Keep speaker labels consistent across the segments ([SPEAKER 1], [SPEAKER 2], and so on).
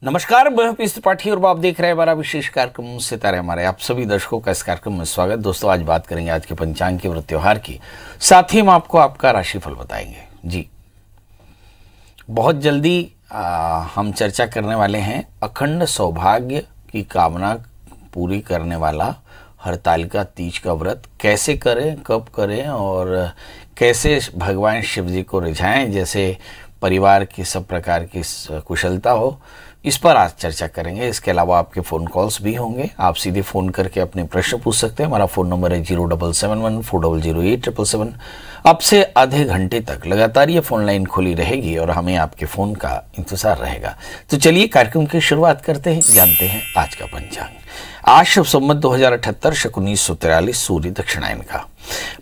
[SPEAKER 1] नमस्कार, मैं पीस त्रिपाठी और आप देख रहे हैं हमारा विशेष कार्यक्रम सितारे हमारे। आप सभी दर्शकों का इस कार्यक्रम में स्वागत। दोस्तों, आज बात करेंगे आज के पंचांग के व्रत त्योहार की, साथ ही हम आपको आपका राशिफल बताएंगे। जी, बहुत जल्दी हम चर्चा करने वाले हैं अखंड सौभाग्य की कामना पूरी करने वाला हरतालिका तीज का व्रत कैसे करें, कब करें और कैसे भगवान शिव जी को रिझाएं, जैसे परिवार की सब प्रकार की कुशलता हो, इस पर आज चर्चा करेंगे। इसके अलावा आपके फ़ोन कॉल्स भी होंगे, आप सीधे फ़ोन करके अपने प्रश्न पूछ सकते हैं। हमारा फ़ोन नंबर है 0771400877। अब से आधे घंटे तक लगातार ये फ़ोन लाइन खुली रहेगी और हमें आपके फ़ोन का इंतज़ार रहेगा। तो चलिए कार्यक्रम की शुरुआत करते हैं, जानते हैं आज का पंचांग। आज शुभ संवत 2078 शक 1943 सूर्य दक्षिणायन का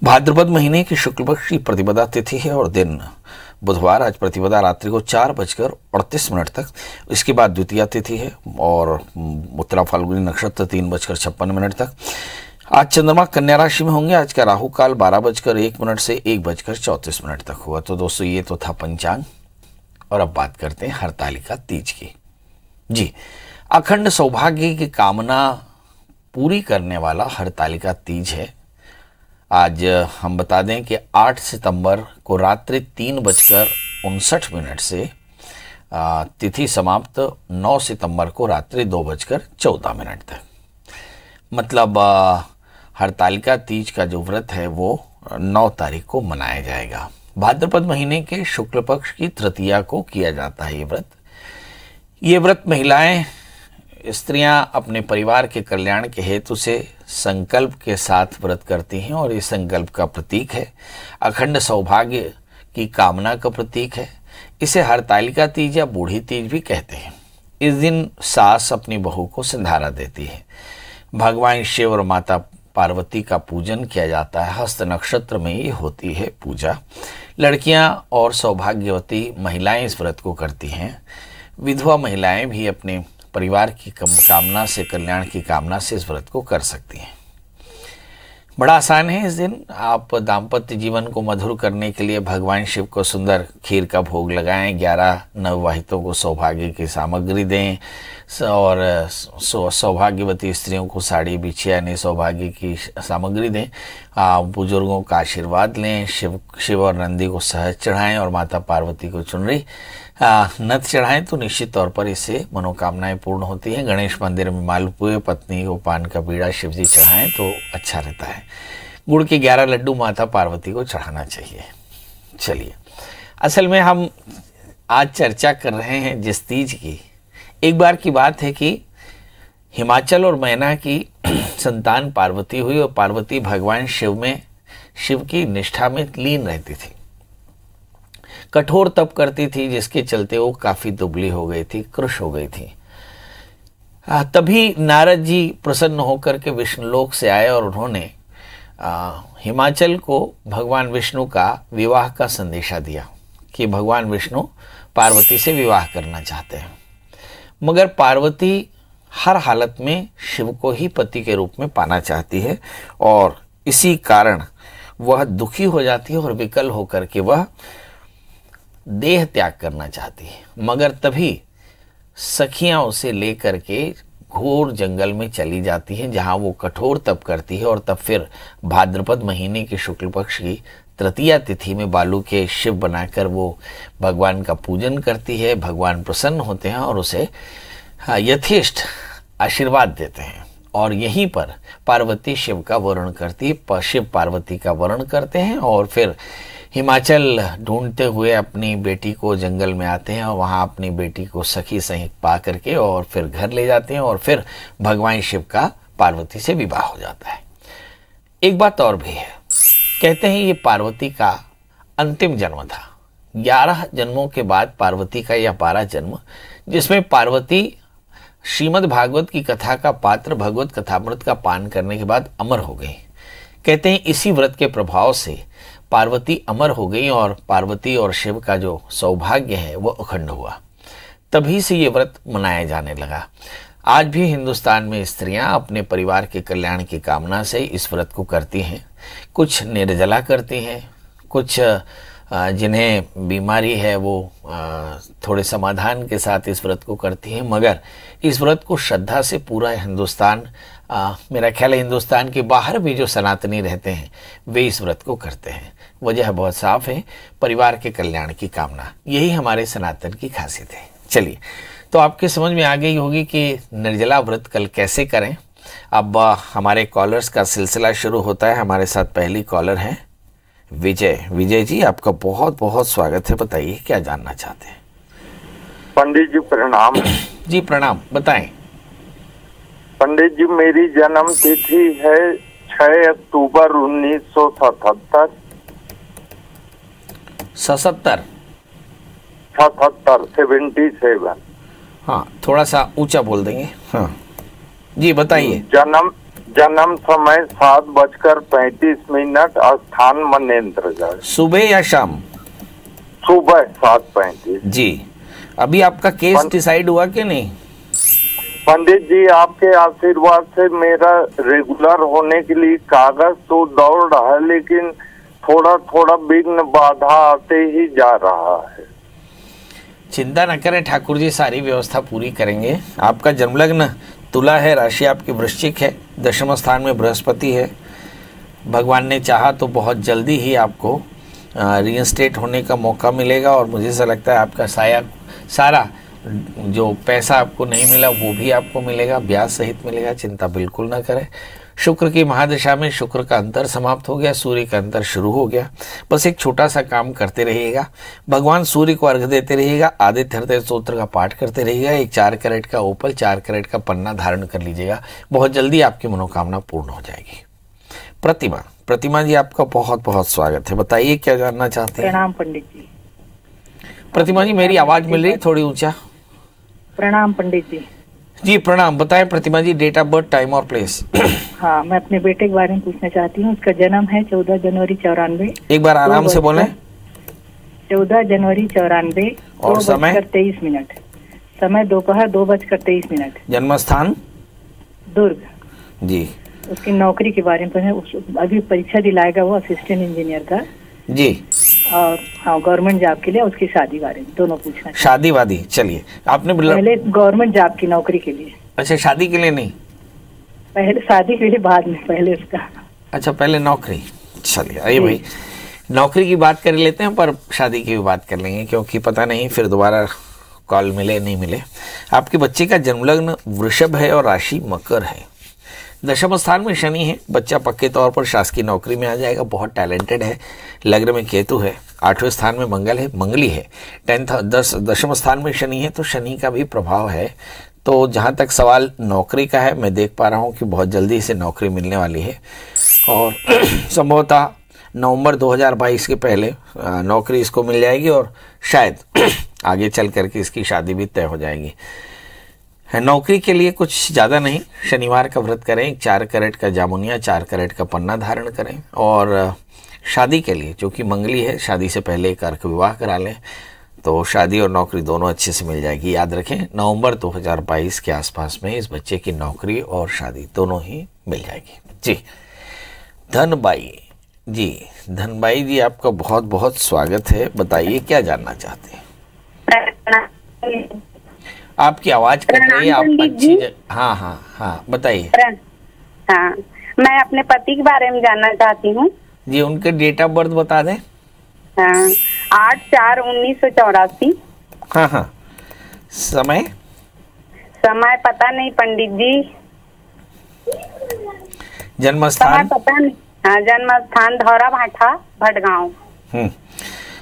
[SPEAKER 1] भाद्रपद महीने की शुक्ल पक्ष की प्रतिपदा तिथि है और दिन बुधवार। आज प्रतिपदा रात्रि को 4:38 तक, इसके बाद द्वितीया तिथि है और उत्तरा फाल्गुनी नक्षत्र 3:56 तक। आज चंद्रमा कन्या राशि में होंगे। आज का राहु काल 12:01 से 1:34 तक हुआ। तो दोस्तों, ये तो था पंचांग और अब बात करते हैं हरतालिका तीज की। जी, अखंड सौभाग्य की कामना पूरी करने वाला हरतालिका तीज है। आज हम बता दें कि 8 सितंबर को रात्रि 3:59 से तिथि समाप्त 9 सितंबर को रात्रि 2:14 तक। मतलब हरतालिका तीज का जो व्रत है वो 9 तारीख को मनाया जाएगा। भाद्रपद महीने के शुक्ल पक्ष की तृतीया को किया जाता है ये व्रत महिलाएं, स्त्रियां अपने परिवार के कल्याण के हेतु से संकल्प के साथ व्रत करती हैं और ये संकल्प का प्रतीक है। अखंड सौभाग्य की कामना का प्रतीक है। इसे हरतालिका तीज या बूढ़ी तीज भी कहते हैं। इस दिन सास अपनी बहू को सिंधारा देती है। भगवान शिव और माता पार्वती का पूजन किया जाता है। हस्त नक्षत्र में ही होती है पूजा। लड़कियां और सौभाग्यवती महिलाएं इस व्रत को करती हैं। विधवा महिलाएं भी अपने परिवार की कामना से, कल्याण की कामना से इस व्रत को कर सकती हैं। बड़ा आसान है। इस दिन आप दाम्पत्य जीवन को मधुर करने के लिए भगवान शिव को सुंदर खीर का भोग लगाएं। 11 नवविवाहितों को सौभाग्य की सामग्री दें और सौभाग्यवती स्त्रियों को साड़ी, बिछिया यानी सौभाग्य की सामग्री दें। बुजुर्गों का आशीर्वाद लें। शिव और नंदी को सहज चढ़ाएं और माता पार्वती को चुनरी नथ चढ़ाएं तो निश्चित तौर पर इससे मनोकामनाएं पूर्ण होती हैं। गणेश मंदिर में मालपुए, पत्नी को पान का बीड़ा शिव जी चढ़ाएं तो अच्छा रहता है। गुड़ के 11 लड्डू माता पार्वती को चढ़ाना चाहिए। चलिए, असल में हम आज चर्चा कर रहे हैं जिस तीज की, एक बार की बात है कि हिमाचल और मैना की संतान पार्वती हुई और पार्वती भगवान शिव की निष्ठा में लीन रहती थी। कठोर तप करती थी, जिसके चलते वो काफी दुबली हो गई थी, कृश हो गई थी। तभी नारद जी प्रसन्न होकर के विष्णुलोक से आए और उन्होंने हिमाचल को भगवान विष्णु का विवाह का संदेशा दिया कि भगवान विष्णु पार्वती से विवाह करना चाहते हैं। मगर पार्वती हर हालत में शिव को ही पति के रूप में पाना चाहती है और इसी कारण वह दुखी हो जाती है और विकल होकर के वह देह त्याग करना चाहती है। मगर तभी सखियां उसे लेकर के घोर जंगल में चली जाती हैं, जहां वो कठोर तप करती है और तब फिर भाद्रपद महीने के शुक्ल पक्ष की तृतीया तिथि में बालू के शिव बनाकर वो भगवान का पूजन करती है। भगवान प्रसन्न होते हैं और उसे यथेष्ट आशीर्वाद देते हैं और यहीं पर पार्वती शिव का वर्ण करती है, शिव पार्वती का वर्ण करते हैं और फिर हिमाचल ढूंढते हुए अपनी बेटी को जंगल में आते हैं और वहाँ अपनी बेटी को सखी सहित पा करके और फिर घर ले जाते हैं और फिर भगवान शिव का पार्वती से विवाह हो जाता है। एक बात और भी है, कहते हैं ये पार्वती का अंतिम जन्म था। 11 जन्मों के बाद पार्वती का यह 12 जन्म, जिसमें पार्वती श्रीमद् भागवत की कथा का पात्र भगवत कथामृत का पान करने के बाद अमर हो गई। कहते हैं इसी व्रत के प्रभाव से पार्वती अमर हो गई और पार्वती और शिव का जो सौभाग्य है वो अखंड हुआ। तभी से ये व्रत मनाया जाने लगा। आज भी हिंदुस्तान में स्त्रियां अपने परिवार के कल्याण की कामना से इस व्रत को करती हैं। कुछ निर्जला करती हैं, कुछ जिन्हें बीमारी है वो थोड़े समाधान के साथ इस व्रत को करती हैं, मगर इस व्रत को श्रद्धा से पूरा हिंदुस्तान, मेरा ख्याल है हिंदुस्तान के बाहर भी जो सनातनी रहते हैं वे इस व्रत को करते हैं। वजह बहुत साफ है, परिवार के कल्याण की कामना, यही हमारे सनातन की खासियत है। चलिए, तो आपके समझ में आ गई होगी कि निर्जला व्रत कल कैसे करें। अब हमारे कॉलर्स का सिलसिला शुरू होता है। हमारे साथ पहली कॉलर है विजय। विजय जी, आपका बहुत बहुत स्वागत है। बताइए क्या जानना चाहते हैं।
[SPEAKER 2] पंडित जी प्रणाम।
[SPEAKER 1] जी प्रणाम, बताएं।
[SPEAKER 2] पंडित जी, मेरी जन्म तिथि है 6 अक्टूबर 1977। 77।
[SPEAKER 1] हाँ, थोड़ा सा ऊंचा बोल देंगे। हाँ जी, बताइए।
[SPEAKER 2] जन्म समय 7:35, स्थान मनेन्द्रगढ़।
[SPEAKER 1] सुबह या शाम?
[SPEAKER 2] सुबह 7:35।
[SPEAKER 1] जी, अभी आपका केस डिसाइड हुआ कि नहीं?
[SPEAKER 2] पंडित जी, आपके आशीर्वाद से मेरा रेगुलर होने के लिए कागज तो दौड़ रहा है, लेकिन थोड़ा थोड़ा विघ्न बाधा आते ही जा रहा है।
[SPEAKER 1] चिंता न करें, ठाकुर जी सारी व्यवस्था पूरी करेंगे। आपका जन्मलग्न तुला है, राशि आपकी वृश्चिक है, दशम स्थान में बृहस्पति है। भगवान ने चाहा तो बहुत जल्दी ही आपको रीइंस्टेट होने का मौका मिलेगा, और मुझे ऐसा लगता है आपका सारा जो पैसा आपको नहीं मिला वो भी आपको मिलेगा, ब्याज सहित मिलेगा। चिंता बिल्कुल ना करें। शुक्र की महादशा में शुक्र का अंतर समाप्त हो गया, सूर्य का अंतर शुरू हो गया। बस एक छोटा सा काम करते रहिएगा, भगवान सूर्य को अर्घ्य देते रहिएगा, आदित्य हृदय स्तोत्र का पाठ करते रहिएगा, एक 4 कैरेट का ओपल, 4 कैरेट का पन्ना धारण कर लीजिएगा। बहुत जल्दी आपकी मनोकामना पूर्ण हो जाएगी। प्रतिमा जी, आपका बहुत बहुत स्वागत है। बताइए क्या जानना चाहते हैं।
[SPEAKER 3] प्रणाम पंडित जी।
[SPEAKER 1] प्रतिमा जी, मेरी आवाज मिल रही है? थोड़ी ऊंचा।
[SPEAKER 3] प्रणाम पंडित जी।
[SPEAKER 1] जी प्रणाम। बताएं प्रतिमा जी, डेट ऑफ बर्थ, टाइम और प्लेस।
[SPEAKER 3] हाँ, मैं अपने बेटे के बारे में पूछना चाहती हूँ। उसका जन्म है 14 जनवरी 94।
[SPEAKER 1] एक बार आराम से बोलें।
[SPEAKER 3] 14 जनवरी 94
[SPEAKER 1] और समय
[SPEAKER 3] 2:23। समय दोपहर 2:23।
[SPEAKER 1] जन्म स्थान
[SPEAKER 3] दुर्ग।
[SPEAKER 1] जी।
[SPEAKER 3] उसकी नौकरी के बारे में अभी परीक्षा दिलाएगा वो असिस्टेंट इंजीनियर का
[SPEAKER 1] जी,
[SPEAKER 3] और हाँ गवर्नमेंट जॉब के लिए। उसकी शादी बारे में दोनों पूछना।
[SPEAKER 1] शादी वादी? चलिए, आपने
[SPEAKER 3] पहले गवर्नमेंट जॉब की नौकरी के लिए।
[SPEAKER 1] अच्छा, शादी के लिए नहीं?
[SPEAKER 3] पहले शादी के लिए, बाद में पहले उसका।
[SPEAKER 1] अच्छा, पहले नौकरी। चलिए, आइए भाई, नौकरी की बात कर लेते हैं, पर शादी की भी बात कर लेंगे, क्योंकि पता नहीं फिर दोबारा कॉल मिले नहीं मिले। आपके बच्चे का जन्मलग्न वृषभ है और राशि मकर है। दशम स्थान में शनि है। बच्चा पक्के तौर पर शासकीय नौकरी में आ जाएगा, बहुत टैलेंटेड है। लग्न में केतु है, 8वें स्थान में मंगल है, मंगली है। दशम स्थान में शनि है, तो शनि का भी प्रभाव है। तो जहाँ तक सवाल नौकरी का है, मैं देख पा रहा हूँ कि बहुत जल्दी इसे नौकरी मिलने वाली है, और संभवतः नवंबर 2022 के पहले नौकरी इसको मिल जाएगी, और शायद आगे चल करके इसकी शादी भी तय हो जाएगी। नौकरी के लिए कुछ ज़्यादा नहीं, शनिवार का व्रत करें, 4 कैरेट का जामुनिया, 4 कैरेट का पन्ना धारण करें, और शादी के लिए, जो कि मंगली है, शादी से पहले एक अर्क विवाह करा लें, तो शादी और नौकरी दोनों अच्छे से मिल जाएगी। याद रखें, नवंबर 2022 के आसपास में इस बच्चे की नौकरी और शादी दोनों ही मिल जाएगी। जी, धनबाई जी, धनबाई जी, आपका बहुत बहुत स्वागत है। बताइए क्या जानना चाहते हैं। आपकी आवाज कट रही है, आप अच्छी हाँ हाँ हाँ, बताइए।
[SPEAKER 4] हाँ, मैं अपने पति के बारे में जानना चाहती हूँ।
[SPEAKER 1] जी, उनके डेट ऑफ बर्थ बता दें।
[SPEAKER 4] हाँ, 8/4/1984।
[SPEAKER 1] हाँ हाँ, समय
[SPEAKER 4] पता नहीं पंडित जी।
[SPEAKER 1] जन्म स्थान
[SPEAKER 4] पता नहीं। हाँ, जन्म स्थान धौरा भाठा, भटगांव।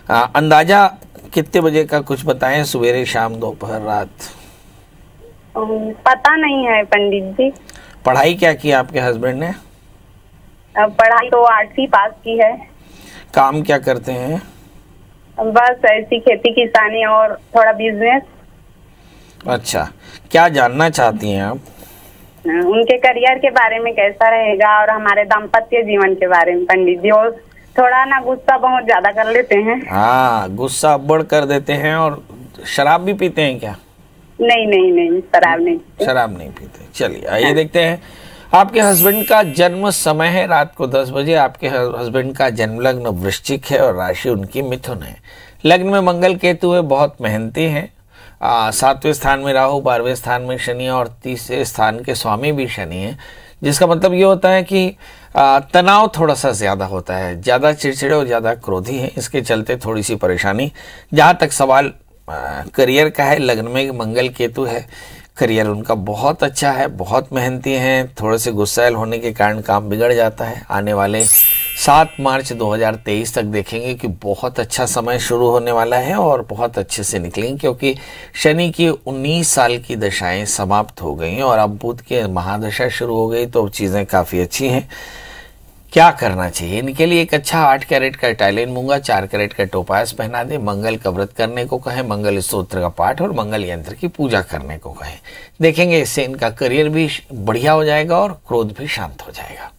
[SPEAKER 1] अंदाजा कितने बजे का कुछ बताएं, सवेरे, शाम, दोपहर, रात?
[SPEAKER 4] पता नहीं है पंडित जी।
[SPEAKER 1] पढ़ाई क्या की आपके हस्बैंड ने?
[SPEAKER 4] पढ़ाई तो 8वीं पास की है।
[SPEAKER 1] काम क्या करते हैं?
[SPEAKER 4] बस ऐसी खेती किसानी और थोड़ा बिजनेस।
[SPEAKER 1] अच्छा, क्या जानना चाहती हैं आप?
[SPEAKER 4] उनके करियर के बारे में कैसा रहेगा, और हमारे दाम्पत्य जीवन के बारे में पंडित जी। और थोड़ा ना गुस्सा बहुत ज्यादा कर लेते हैं।
[SPEAKER 1] हाँ, गुस्सा बढ़ कर देते हैं। और शराब भी पीते हैं क्या?
[SPEAKER 4] नहीं, शराब नहीं पीते।
[SPEAKER 1] शराब नहीं पीते। चलिए, आइए देखते हैं आपके हस्बैंड का जन्म समय है रात को 10 बजे। आपके हस्बैंड का जन्म लग्न वृश्चिक है और राशि उनकी मिथुन है। लग्न में मंगल केतु है, बहुत मेहनती हैं। 7वें स्थान में राहु, 12वें स्थान में शनि और 30वें स्थान के स्वामी भी शनि है, जिसका मतलब ये होता है कि तनाव थोड़ा सा ज़्यादा होता है, ज़्यादा चिड़चिड़े और ज़्यादा क्रोधी हैं, इसके चलते थोड़ी सी परेशानी। जहाँ तक सवाल करियर का है, लग्न में मंगल केतु है, करियर उनका बहुत अच्छा है, बहुत मेहनती हैं। थोड़े से गुस्सैल होने के कारण काम बिगड़ जाता है। आने वाले 7 मार्च 2023 तक देखेंगे कि बहुत अच्छा समय शुरू होने वाला है और बहुत अच्छे से निकलेंगे, क्योंकि शनि की 19 साल की दशाएं समाप्त हो गई हैं और अब बुध की महादशा शुरू हो गई, तो चीज़ें काफ़ी अच्छी हैं। क्या करना चाहिए इनके लिए? एक अच्छा 8 कैरेट का इटालियन मूंगा, 4 कैरेट का टोपास पहना दे, मंगल का व्रत करने को कहें, मंगल स्तोत्र का पाठ और मंगल यंत्र की पूजा करने को कहें। देखेंगे इससे इनका करियर भी बढ़िया हो जाएगा और क्रोध भी शांत हो जाएगा।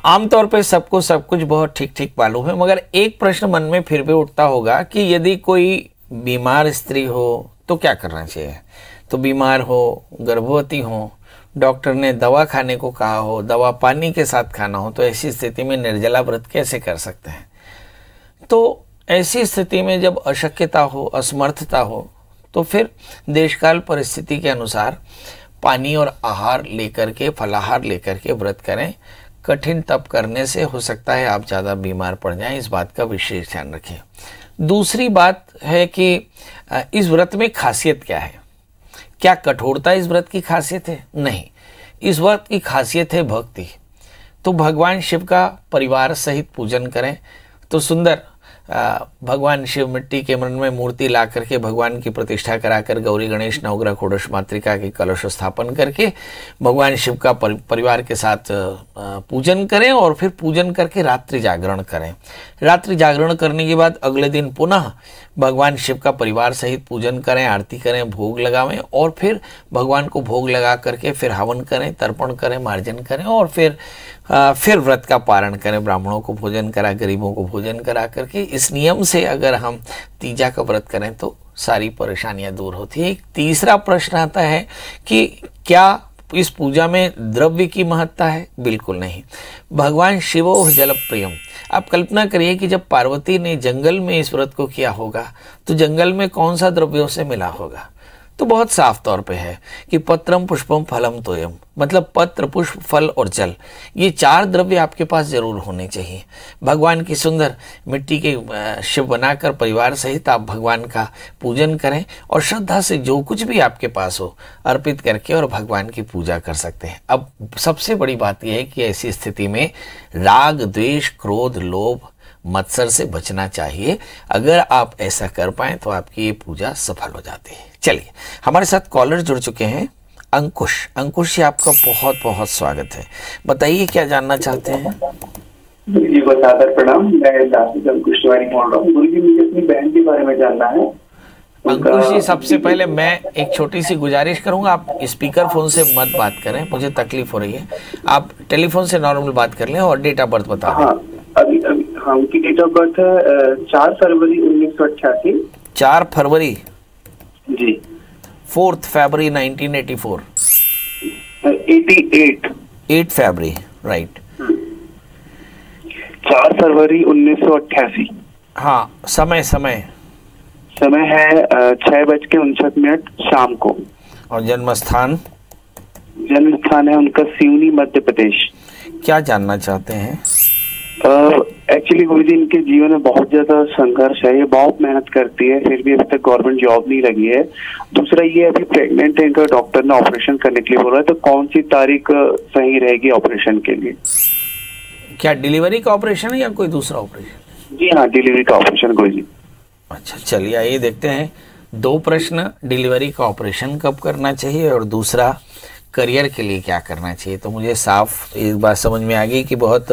[SPEAKER 1] आमतौर पे सबको सब कुछ बहुत ठीक ठीक मालूम है, मगर एक प्रश्न मन में फिर भी उठता होगा कि यदि कोई बीमार स्त्री हो तो क्या करना चाहिए? तो बीमार हो, गर्भवती हो, डॉक्टर ने दवा खाने को कहा हो, दवा पानी के साथ खाना हो, तो ऐसी स्थिति में निर्जला व्रत कैसे कर सकते हैं? तो ऐसी स्थिति में जब अशक्यता हो, असमर्थता हो, तो फिर देशकाल परिस्थिति के अनुसार पानी और आहार लेकर के, फलाहार लेकर के व्रत करें। कठिन तप करने से हो सकता है आप ज़्यादा बीमार पड़ जाएं, इस बात का विशेष ध्यान रखें। दूसरी बात है कि इस व्रत में खासियत क्या है? क्या कठोरता इस व्रत की खासियत है? नहीं, इस व्रत की खासियत है भक्ति। तो भगवान शिव का परिवार सहित पूजन करें तो सुंदर भगवान शिव मिट्टी के मन में मूर्ति ला करके भगवान की प्रतिष्ठा कराकर गौरी गणेश नवग्रह षोडश मातृका के कलश स्थापन करके भगवान शिव का परिवार के साथ पूजन करें और फिर पूजन करके रात्रि जागरण करें। रात्रि जागरण करने के बाद अगले दिन पुनः भगवान शिव का परिवार सहित पूजन करें, आरती करें, भोग लगावें और फिर भगवान को भोग लगा करके फिर हवन करें, तर्पण करें, मार्जन करें और फिर व्रत का पारण करें। ब्राह्मणों को भोजन करा, गरीबों को भोजन करा करके इस नियम से अगर हम तीजा का व्रत करें तो सारी परेशानियां दूर होती है। एक तीसरा प्रश्न आता है कि क्या इस पूजा में द्रव्य की महत्ता है? बिल्कुल नहीं। भगवान शिवो जल प्रियम। आप कल्पना करिए कि जब पार्वती ने जंगल में इस व्रत को किया होगा तो जंगल में कौन सा द्रव्यों से मिला होगा? तो बहुत साफ तौर पे है कि पत्रम पुष्पम फलम तोयम, मतलब पत्र, पुष्प, फल और जल, ये 4 द्रव्य आपके पास जरूर होने चाहिए। भगवान की सुंदर मिट्टी के शिव बनाकर परिवार सहित आप भगवान का पूजन करें और श्रद्धा से जो कुछ भी आपके पास हो अर्पित करके और भगवान की पूजा कर सकते हैं। अब सबसे बड़ी बात यह है कि ऐसी स्थिति में राग, द्वेष, क्रोध, लोभ, मत्सर से बचना चाहिए। अगर आप ऐसा कर पाएं तो आपकी ये पूजा सफल हो जाती है। चलिए, हमारे साथ कॉलर जुड़ चुके हैं। अंकुश जी, आपका बहुत बहुत स्वागत है। बताइए क्या जानना चाहते हैं?
[SPEAKER 5] जी बस आदर प्रणाम। मैं अंकुश तिवारी बोल रहा हूँ। गुरुजी, मुझे अपनी बहन के बारे में जानना है।
[SPEAKER 1] अंकुश जी, सबसे पहले मैं एक छोटी सी गुजारिश करूंगा, आप स्पीकर फोन से मत बात करें, मुझे तकलीफ हो रही है। आप टेलीफोन से नॉर्मल बात कर लें और डेट ऑफ बर्थ बता दें।
[SPEAKER 5] हाँ, उनकी डेट ऑफ बर्थ है 4 फरवरी 1988।
[SPEAKER 1] 4 फरवरी
[SPEAKER 5] जी।
[SPEAKER 1] 4 फरवरी 1984।
[SPEAKER 5] 8
[SPEAKER 1] फरवरी, राइट।
[SPEAKER 5] 4 फरवरी 1988।
[SPEAKER 1] हाँ, समय
[SPEAKER 5] है 6:59 शाम को।
[SPEAKER 1] और जन्म स्थान
[SPEAKER 5] है उनका सिवनी, मध्य प्रदेश।
[SPEAKER 1] क्या जानना चाहते हैं?
[SPEAKER 5] एक्चुअली गुरुजी, इनके जीवन में बहुत ज्यादा संघर्ष है। ये बहुत मेहनत करती है, फिर भी अभी तक गवर्नमेंट जॉब नहीं लगी है। दूसरा ये अभी प्रेग्नेंट है, इनका डॉक्टर ने ऑपरेशन करने के लिए बोला है, तो कौन सी तारीख सही रहेगी ऑपरेशन के लिए?
[SPEAKER 1] क्या डिलीवरी का ऑपरेशन है या कोई दूसरा ऑपरेशन?
[SPEAKER 5] जी हाँ, डिलीवरी का ऑपरेशन गुरुजी।
[SPEAKER 1] अच्छा, चलिए आइए देखते हैं। 2 प्रश्न, डिलीवरी का ऑपरेशन कब करना चाहिए और दूसरा करियर के लिए क्या करना चाहिए। तो मुझे साफ एक बात समझ में आ गई कि बहुत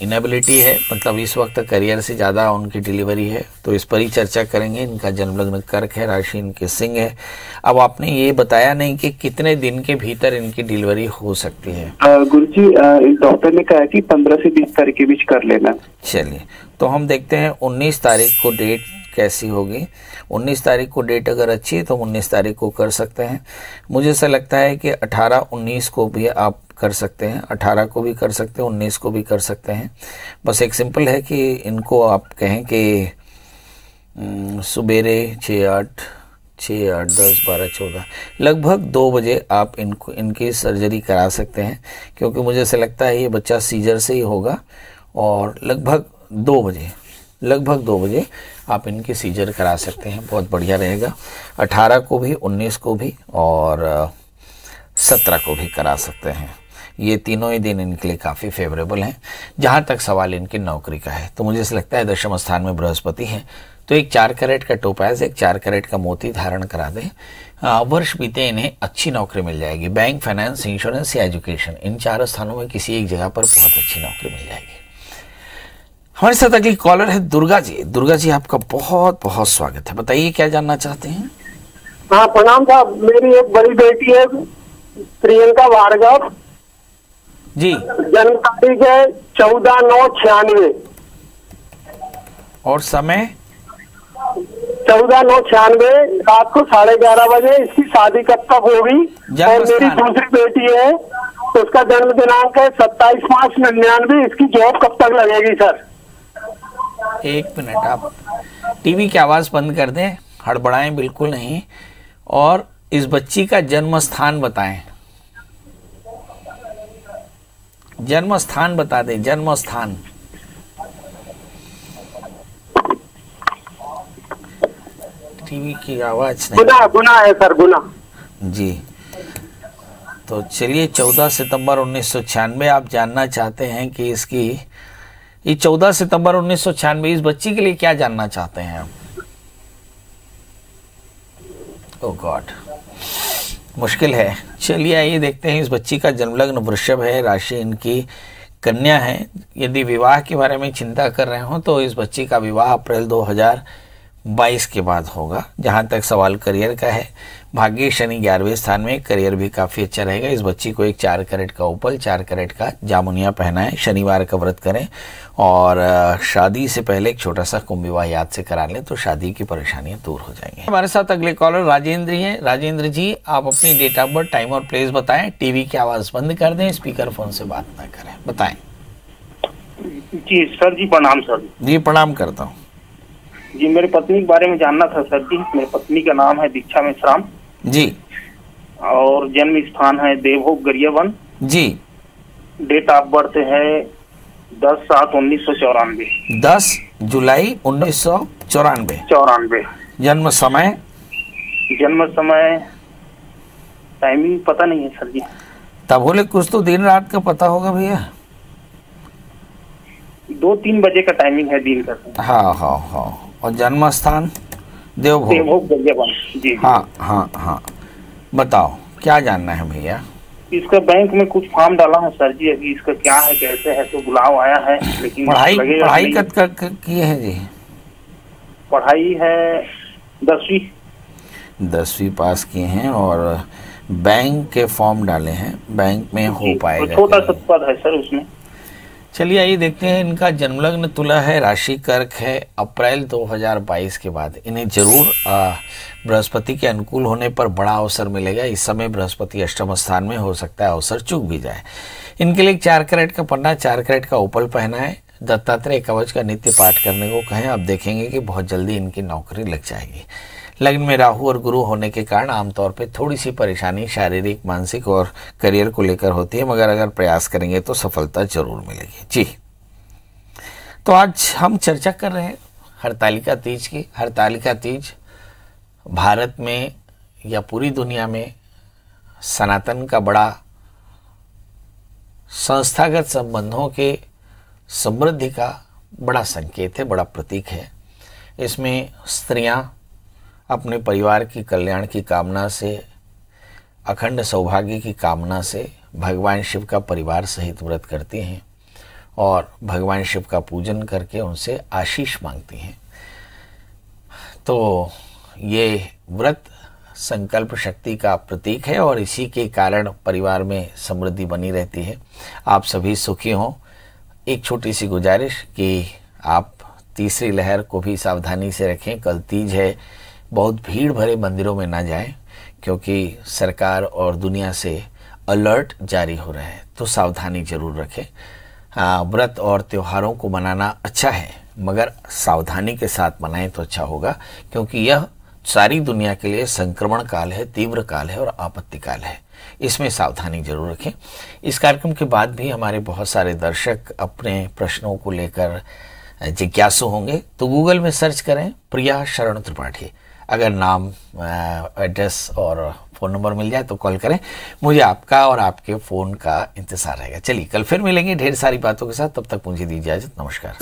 [SPEAKER 1] इनेबिलिटी है, मतलब इस वक्त करियर से ज़्यादा उनकी डिलीवरी है, तो इस पर ही चर्चा करेंगे। इनका जन्म लग्न कर्क है, राशि इनके सिंह है। अब आपने ये बताया नहीं कि कितने दिन के भीतर इनकी डिलीवरी हो सकती है।
[SPEAKER 5] गुरुजी, डॉक्टर ने कहा कि 15 से 20 तारीख के बीच कर लेना।
[SPEAKER 1] चलिए, तो हम देखते हैं 19 तारीख को डेट कैसी होगी। 19 तारीख को डेट अगर अच्छी है तो 19 तारीख को कर सकते हैं। मुझे ऐसा लगता है कि 18-19 को भी आप कर सकते हैं, 18 को भी कर सकते हैं, 19 को भी कर सकते हैं। बस एक सिंपल है कि इनको आप कहें कि सुबेरे 6-8, 10, 12, 14 लगभग 2 बजे आप इनकी सर्जरी करा सकते हैं, क्योंकि मुझे ऐसा लगता है ये बच्चा सीजर से ही होगा और लगभग 2 बजे आप इनकी सीजर करा सकते हैं, बहुत बढ़िया रहेगा। 18 को भी, 19 को भी और 17 को भी करा सकते हैं। ये तीनों ही दिन इनके लिए काफ़ी फेवरेबल हैं। जहाँ तक सवाल इनकी नौकरी का है तो मुझे ऐसा लगता है दशम स्थान में बृहस्पति है, तो एक 4 कैरेट का टोपाज, एक 4 कैरेट का मोती धारण करा दें। वर्ष बीते इन्हें अच्छी नौकरी मिल जाएगी। बैंक, फाइनेंस, इंश्योरेंस या एजुकेशन, इन 4 स्थानों में किसी एक जगह पर बहुत अच्छी नौकरी मिल जाएगी। हमारे साथ अगली कॉलर है दुर्गा जी। दुर्गा जी, आपका बहुत बहुत स्वागत है। बताइए क्या जानना चाहते हैं।
[SPEAKER 6] हाँ प्रणाम साहब, मेरी एक बड़ी बेटी है प्रियंका भार्गव
[SPEAKER 1] जी।
[SPEAKER 6] जन्म तारीख है 14/9/96
[SPEAKER 1] और समय
[SPEAKER 6] 14/9/96 रात को 11:30 बजे। इसकी शादी कब तक होगी? और मेरी दूसरी बेटी है, उसका जन्म दिनांक है 27/5/99। इसकी जॉब कब तक लगेगी सर?
[SPEAKER 1] 1 मिनट, आप टीवी की आवाज बंद कर दें, हड़बड़ाएं बिल्कुल नहीं, और इस बच्ची का जन्म स्थान बताएं। जन्म स्थान बता दें, जन्म स्थान। टीवी की आवाज नहीं।
[SPEAKER 6] गुना है सर, गुना
[SPEAKER 1] जी। तो चलिए, 14 सितंबर 1996 आप जानना चाहते हैं कि इसकी, ये 14 सितंबर 1996 इस बच्ची के लिए क्या जानना चाहते हैं आप? ओह गॉड, मुश्किल है। चलिए आइए देखते हैं। इस बच्ची का जन्मलग्न वृषभ है, राशि इनकी कन्या है। यदि विवाह के बारे में चिंता कर रहे हो तो इस बच्ची का विवाह अप्रैल 2022 के बाद होगा। जहां तक सवाल करियर का है, भाग्य शनि 11वें स्थान में, करियर भी काफी अच्छा रहेगा। इस बच्ची को एक 4 कैरेट का उपल, 4 कैरेट का जामुनिया पहनाएं, शनिवार का व्रत करें और शादी से पहले एक छोटा सा कुंभ विवाह याद से करा लें तो शादी की परेशानियां दूर हो जाएंगी। हमारे साथ अगले कॉलर राजेंद्र जी हैं। राजेंद्र जी, आप अपनी डेट ऑफ बर्थ, टाइम और प्लेस बताएं। टीवी की आवाज बंद कर दें, स्पीकर फोन से बात ना करें। बताएं।
[SPEAKER 7] जी सर जी, प्रणाम सर
[SPEAKER 1] जी। प्रणाम करता हूँ
[SPEAKER 7] जी। मेरी पत्नी के बारे में जानना था सर जी। मेरी पत्नी का नाम है दीक्षा मेश्राम
[SPEAKER 1] जी,
[SPEAKER 7] और जन्म स्थान है देवभोग गरियाबंद
[SPEAKER 1] जी।
[SPEAKER 7] डेट ऑफ बर्थ है 10/7/1994।
[SPEAKER 1] 10 जुलाई 1994। जन्म समय?
[SPEAKER 7] जन्म समय टाइमिंग पता नहीं है सर जी।
[SPEAKER 1] तब बोले कुछ तो दिन रात का पता होगा भैया।
[SPEAKER 7] 2-3 बजे का टाइमिंग है दिन का।
[SPEAKER 1] हाँ। और जन्म स्थान? देवभोग
[SPEAKER 7] गरियाबंद जी।
[SPEAKER 1] हाँ। बताओ क्या जानना है भैया।
[SPEAKER 7] इसका बैंक में कुछ फॉर्म डाला है सर जी, अभी इसका क्या है कैसे है, तो बुलाव आया है, लेकिन
[SPEAKER 1] पढ़ाई कब की है जी?
[SPEAKER 7] पढ़ाई है 10वीं
[SPEAKER 1] पास किए हैं और बैंक के फॉर्म डाले हैं। बैंक में हो पाएगा?
[SPEAKER 7] छोटा सा पद है सर उसमें।
[SPEAKER 1] चलिए आइए देखते हैं। इनका जन्मलग्न तुला है, राशि कर्क है। अप्रैल 2022 के बाद इन्हें जरूर बृहस्पति के अनुकूल होने पर बड़ा अवसर मिलेगा। इस समय बृहस्पति अष्टम स्थान में, हो सकता है अवसर चूक भी जाए। इनके लिए 4 कैरेट का पन्ना, 4 कैरेट का उपल पहना है, दत्तात्रेय कवच का नित्य पाठ करने को कहें। आप देखेंगे कि बहुत जल्दी इनकी नौकरी लग जाएगी। लग्न में राहु और गुरु होने के कारण आमतौर पे थोड़ी सी परेशानी शारीरिक, मानसिक और करियर को लेकर होती है, मगर अगर प्रयास करेंगे तो सफलता जरूर मिलेगी जी। तो आज हम चर्चा कर रहे हैं हरतालिका तीज की। हरतालिका तीज भारत में या पूरी दुनिया में सनातन का बड़ा संस्थागत संबंधों के समृद्धि का बड़ा संकेत है, बड़ा प्रतीक है। इसमें स्त्रियां अपने परिवार की कल्याण की कामना से, अखंड सौभाग्य की कामना से भगवान शिव का परिवार सहित व्रत करती हैं और भगवान शिव का पूजन करके उनसे आशीष मांगती हैं। तो ये व्रत संकल्प शक्ति का प्रतीक है और इसी के कारण परिवार में समृद्धि बनी रहती है। आप सभी सुखी हों। एक छोटी सी गुजारिश कि आप तीसरी लहर को भी सावधानी से रखें। कल तीज है, बहुत भीड़ भरे मंदिरों में ना जाएं, क्योंकि सरकार और दुनिया से अलर्ट जारी हो रहा है, तो सावधानी जरूर रखें। व्रत और त्योहारों को मनाना अच्छा है, मगर सावधानी के साथ मनाएं तो अच्छा होगा, क्योंकि यह सारी दुनिया के लिए संक्रमण काल है, तीव्र काल है और आपत्ति काल है। इसमें सावधानी जरूर रखें। इस कार्यक्रम के बाद भी हमारे बहुत सारे दर्शक अपने प्रश्नों को लेकर जिज्ञासु होंगे, तो गूगल में सर्च करें प्रिया शरण त्रिपाठी। अगर नाम, एड्रेस और फ़ोन नंबर मिल जाए तो कॉल करें। मुझे आपका और आपके फ़ोन का इंतज़ार रहेगा। चलिए, कल फिर मिलेंगे ढेर सारी बातों के साथ। तब तक मुझे दीजिए इजाज़त। नमस्कार।